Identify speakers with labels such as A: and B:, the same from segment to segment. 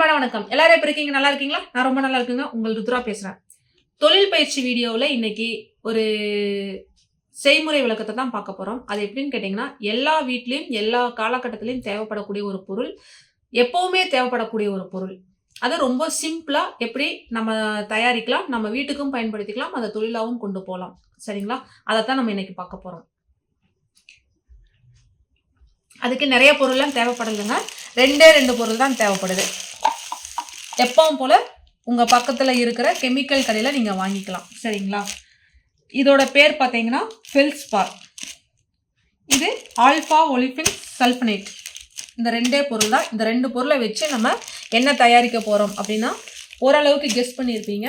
A: அன்பான வணக்கம். எல்லாரும் எப்படி இருக்கீங்க? நல்லா இருக்கீங்களா? நான் ரொம்ப நல்லா இருக்குங்க. உங்கள் ருத்ரா பேசுறேன். தொழில் பயிற்சி வீடியோவில் இன்னைக்கு ஒரு செய்முறை விளக்கத்தை தான் பார்க்க போறோம். அது எப்படின்னு கேட்டீங்கன்னா, எல்லா வீட்லயும் எல்லா காலகட்டத்திலயும் தேவைப்படக்கூடிய ஒரு பொருள். எப்பவுமே தேவைப்படக்கூடிய ஒரு பொருள். அது ரொம்ப சிம்பிளா எப்படி நம்ம தயாரிக்கலாம், நம்ம வீட்டுக்கும் பயன்படுத்திக்கலாம், அதை தொழிலாவும் கொண்டு போலாம். சரிங்களா? அதைத்தான் நம்ம இன்னைக்கு பார்க்க போறோம். அதுக்கு நிறைய பொருள்லாம் தேவைப்படலைங்க. 2 பொருள் தான் தேவைப்படுது. எப்பவும் போல உங்க பக்கத்துல இருக்கிற கெமிக்கல் கடையில நீங்க வாங்கிக்கலாம். சரிங்களா? இதோட பேர் பார்த்தீங்கன்னா ஃபெல்ஸ்பார். இது ஆல்பா ஒலிஃபின் சல்ஃபனேட். இந்த 2 பொருள் தான். இந்த 2 பொருளை வச்சு நம்ம என்ன தயாரிக்க போறோம் அப்படின்னா, ஓரளவுக்கு கெஸ் பண்ணியிருப்பீங்க.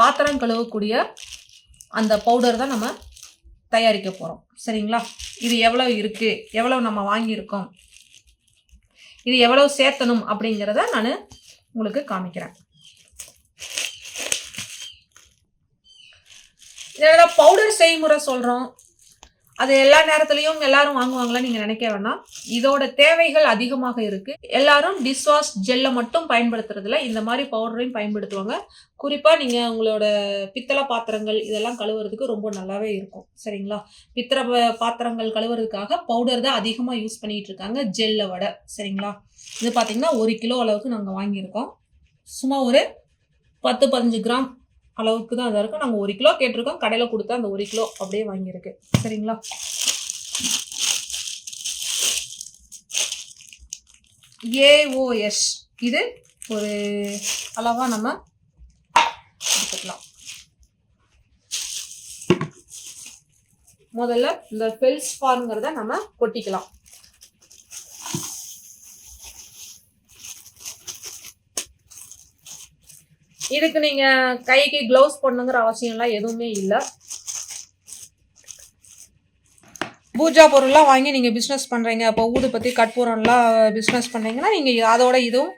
A: பாத்திரம் கழுவக்கூடிய அந்த பவுடர் தான் நம்ம தயாரிக்க போறோம். சரிங்களா? இது எவ்வளவு இருக்கு, எவ்வளவு நம்ம வாங்கியிருக்கோம், இது எவ்வளவு சேர்த்தணும் அப்படிங்கிறத நான் உங்களுக்கு காமிக்கிறேன். இதெல்லாம் பவுடர் செய்முறை சொல்றோம். அது எல்லா நேரத்திலையும் எல்லாரும் வாங்குவாங்களா நீங்க நினைக்க வேணாம். இதோட தேவைகள் அதிகமாக இருக்கு. எல்லாரும் டிஷ்வாஷ் ஜெல்லை மட்டும் பயன்படுத்துறதுல இந்த மாதிரி பவுடரையும் பயன்படுத்துவாங்க. குறிப்பா நீங்க உங்களோட பித்தளை பாத்திரங்கள் இதெல்லாம் கழுவுறதுக்கு ரொம்ப நல்லாவே இருக்கும். சரிங்களா? பித்தளை பாத்திரங்கள் கழுவுறதுக்காக பவுடர் தான் அதிகமா யூஸ் பண்ணிட்டு இருக்காங்க, ஜெல்லை விட. சரிங்களா? இது பாத்தீங்கன்னா 1 கிலோ அளவுக்கு நாங்க வாங்கியிருக்கோம். சும்மா ஒரு 10-15 கிராம் அளவுக்கு தான் அதாக இருக்கும். நாங்கள் 1 கிலோ கேட்டிருக்கோம். கடையில் கொடுத்தா அந்த 1 கிலோ அப்படியே வாங்கியிருக்கு. சரிங்களா? AOS இது ஒரு அளவாக நம்ம எடுத்துக்கலாம். முதல்ல இந்த ஃபெல்ஸ்பார்ங்கிறத நம்ம கொட்டிக்கலாம். இதுக்கு நீங்க கைக்கு கிளவுஸ் போடணுங்கிற அவசியம்லாம் எதுவுமே இல்லை. பூஜா பொருள்லாம் வாங்கி நீங்க பிஸ்னஸ் பண்றீங்க, இப்போ ஊதுபத்தி கற்பூரம்லாம் பிஸ்னஸ் பண்றீங்கன்னா நீங்க அதோட இதுவும்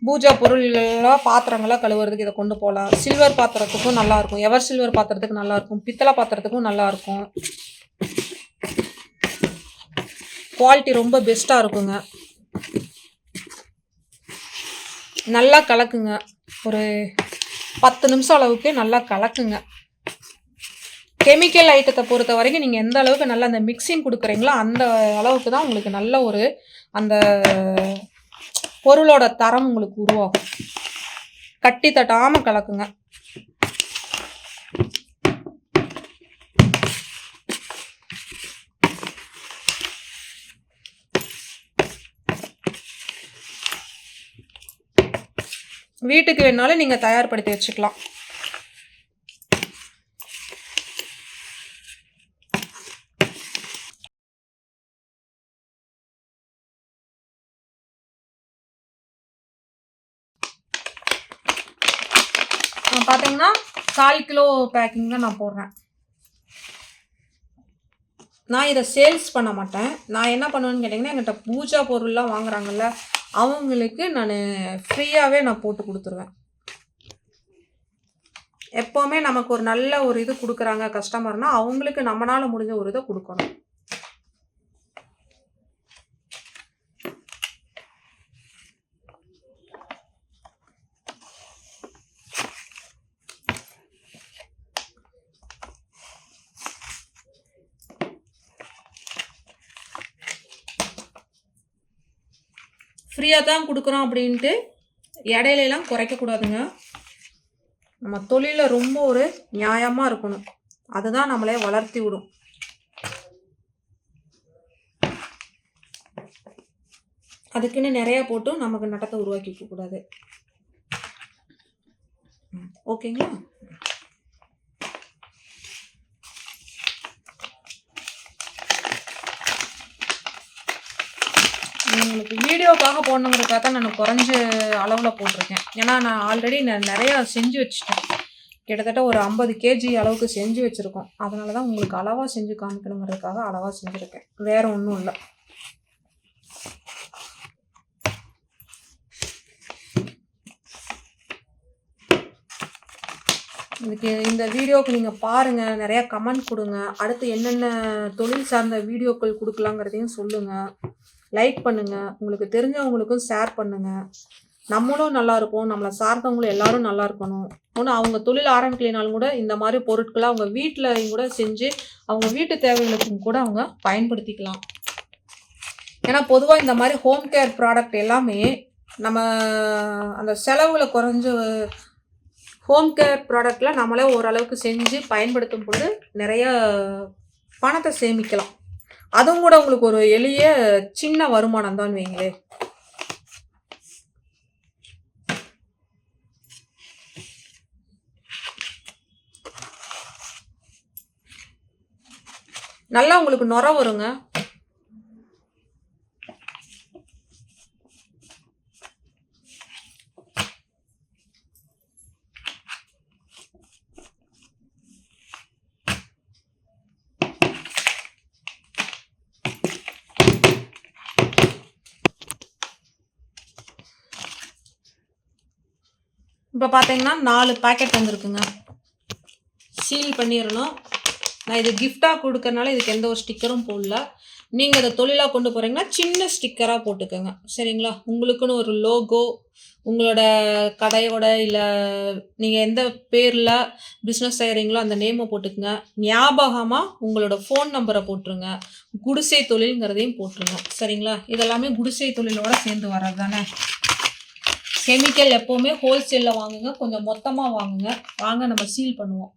A: பூஜா பொருள்லாம் பாத்திரங்களாக கழுவுறதுக்கு இதை கொண்டு போகலாம். சில்வர் பாத்திரத்துக்கும் நல்லா இருக்கும், எவர் சில்வர் பாத்திரத்துக்கு நல்லா இருக்கும், பித்தளை பாத்திரத்துக்கும் நல்லா இருக்கும். குவாலிட்டி ரொம்ப பெஸ்டா இருக்குங்க. நல்லா கலக்குங்க. ஒரு 10 நிமிஷம் அளவுக்கு நல்லா கலக்குங்க. கெமிக்கல் ஐட்டத்தை பொறுத்த வரைக்கும் நீங்கள் எந்த அளவுக்கு நல்லா அந்த மிக்சிங் கொடுக்குறீங்களோ அந்த அளவுக்கு தான் உங்களுக்கு நல்ல ஒரு அந்த பொருளோட தரம் உங்களுக்கு உருவாகும். கட்டி தட்டாமல் கலக்குங்க. வீட்டுக்கு வேணாலும் நீங்கள் தயார்படுத்தி வச்சுக்கலாம். பார்த்தீங்கன்னா 1/4 கிலோ பேக்கிங் தான் நான் போடுறேன். நான் இதை சேல்ஸ் பண்ண மாட்டேன். நான் என்ன பண்ணுவேன்னு கேட்டிங்கன்னா, என்கிட்ட பூஜா பொருள்லாம் வாங்குறாங்கல்ல அவங்களுக்கு நான் ஃப்ரீயாகவே நான் போட்டு கொடுத்துருவேன். எப்போவுமே நமக்கு ஒரு நல்ல ஒரு இது கொடுக்குறாங்க கஸ்டமர்னால் அவங்களுக்கு நம்மளால் முடிஞ்ச ஒரு இதை கொடுக்கணும். ஃப்ரீயாக தான் கொடுக்குறோம் அப்படின்ட்டு இடையிலலாம் குறைக்கக்கூடாதுங்க. நம்ம தொழிலில் ரொம்ப ஒரு நியாயமாக இருக்கணும். அதுதான் நம்மளே வளர்த்தி விடும். அதுக்குன்னு நிறையா போட்டு நமக்கு நட்டத்தை உருவாக்கிக்க கூடாது. ஓகேங்களா? உங்களுக்கு வீடியோக்காக போடணுங்கிறதுக்காக தான் நான் குறைஞ்ச அளவில் போட்டிருக்கேன். ஏன்னா நான் ஆல்ரெடி நிறையா செஞ்சு வச்சுட்டேன். கிட்டத்தட்ட ஒரு 50 kg அளவுக்கு செஞ்சு வச்சுருக்கோம். அதனால தான் உங்களுக்கு அளவாக செஞ்சு காமிக்கணுங்கிறதுக்காக அளவாக செஞ்சுருக்கேன். வேறு ஒன்றும் இல்லை. இதுக்கு இந்த வீடியோவுக்கு நீங்கள் பாருங்கள், நிறையா கமெண்ட் கொடுங்க. அடுத்து என்னென்ன தொழில் சார்ந்த வீடியோக்கள் கொடுக்கலாங்கிறதையும் சொல்லுங்கள். லைக் பண்ணுங்கள். உங்களுக்கு தெரிஞ்சவங்களுக்கும் ஷேர் பண்ணுங்கள். நம்மளும் நல்லா இருப்போம், நம்மளை சார்ந்தவங்களும் எல்லாரும் நல்லா இருக்கணும். ஒன்று அவங்க தொழில் ஆரம்பிக்கலைனாலும் கூட இந்த மாதிரி பொருட்களை அவங்க வீட்டிலையும் கூட செஞ்சு அவங்க வீட்டு தேவைகளுக்கும் கூட அவங்க பயன்படுத்திக்கலாம். ஏன்னா பொதுவாக இந்த மாதிரி ஹோம் கேர் ப்ராடக்ட் எல்லாமே நம்ம அந்த செலவுகளை குறைஞ்ச ஹோம் கேர் ப்ராடக்டில் நம்மளே ஓரளவுக்கு செஞ்சு பயன்படுத்தும் பொழுது நிறைய பணத்தை சேமிக்கலாம். அதுவும் கூட உங்களுக்கு ஒரு எளிய சின்ன வருமானம் தான் வைங்களே. நல்லா உங்களுக்கு நுர வருங்க. இப்போ பார்த்தீங்கன்னா 4 பேக்கெட் வந்துருக்குங்க. சீல் பண்ணிடணும். நான் இது கிஃப்டாக கொடுக்கறனால இதுக்கு எந்த ஒரு ஸ்டிக்கரும் போடல. நீங்கள் அதை தொழிலாக கொண்டு போகிறீங்கன்னா சின்ன ஸ்டிக்கராக போட்டுக்கோங்க, சரிங்களா? உங்களுக்குன்னு ஒரு லோகோ, உங்களோட கடையோட இல்லை நீங்கள் எந்த பேரில் பிஸ்னஸ் செய்கிறீங்களோ அந்த நேமை போட்டுக்குங்க. ஞாபகமாக உங்களோட ஃபோன் நம்பரை போட்டுருங்க. குடிசை தொழில்ங்கிறதையும் போட்டுருங்க, சரிங்களா? இதெல்லாமே குடிசை தொழிலோட சேர்ந்து வர்றது தானே. கெமிக்கல் எப்போவுமே ஹோல்சேலில் வாங்குங்க, கொஞ்சம் மொத்தமாக வாங்குங்க. வாங்க நம்ம சீல் பண்ணுவோம்.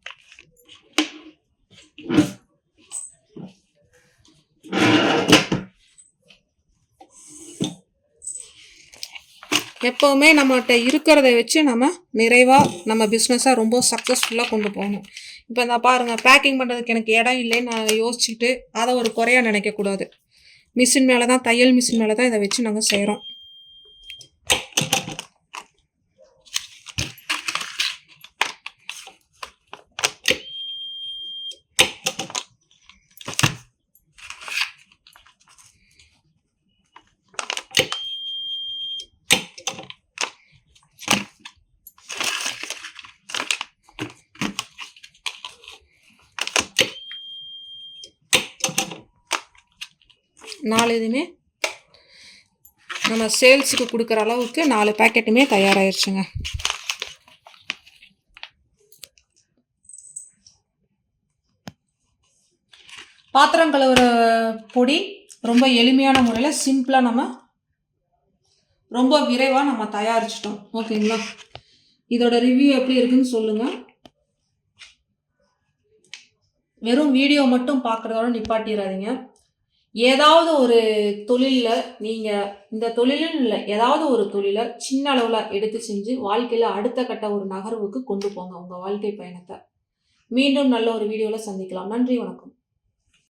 A: எப்போவுமே நம்மகிட்ட இருக்கிறத வச்சு நம்ம நிறைவாக நம்ம பிஸ்னஸாக ரொம்ப சக்ஸஸ்ஃபுல்லாக கொண்டு போகணும். இப்போ இந்த பாருங்கள், பேக்கிங் பண்ணுறதுக்கு எனக்கு இடம் இல்லைன்னு நான் யோசிச்சுட்டு அதை ஒரு குறையாக நினைக்கக்கூடாது. மிஷின் மேலே தான், தையல் மிஷின் மேலே தான் இதை வச்சு நாங்கள் செய்கிறோம். நாலு இதுவுமே நம்ம சேல்ஸுக்கு கொடுக்குற அளவுக்கு 4 பேக்கெட்டுமே தயாராகிடுச்சுங்க. பாத்திரம் கழுவுற பொடி ரொம்ப எளிமையான முறையில் சிம்பிளாக நம்ம ரொம்ப விரைவாக நம்ம தயாரிச்சிட்டோம், ஓகேங்களா? இதோட ரிவ்யூ எப்படி இருக்குன்னு சொல்லுங்கள். வெறும் வீடியோ மட்டும் பார்க்குறதோட நிப்பாட்டிடாதீங்க. ஏதாவது ஒரு தொழிலில் நீங்கள் இந்த தொழிலுன்னு இல்லை, ஏதாவது ஒரு தொழிலை சின்ன அளவில் எடுத்து செஞ்சு வாழ்க்கையில் அடுத்த கட்ட ஒரு நகர்வுக்கு கொண்டு போங்க உங்கள் வாழ்க்கை பயணத்தை. மீண்டும் நல்ல ஒரு வீடியோவில் சந்திக்கலாம். நன்றி, வணக்கம்.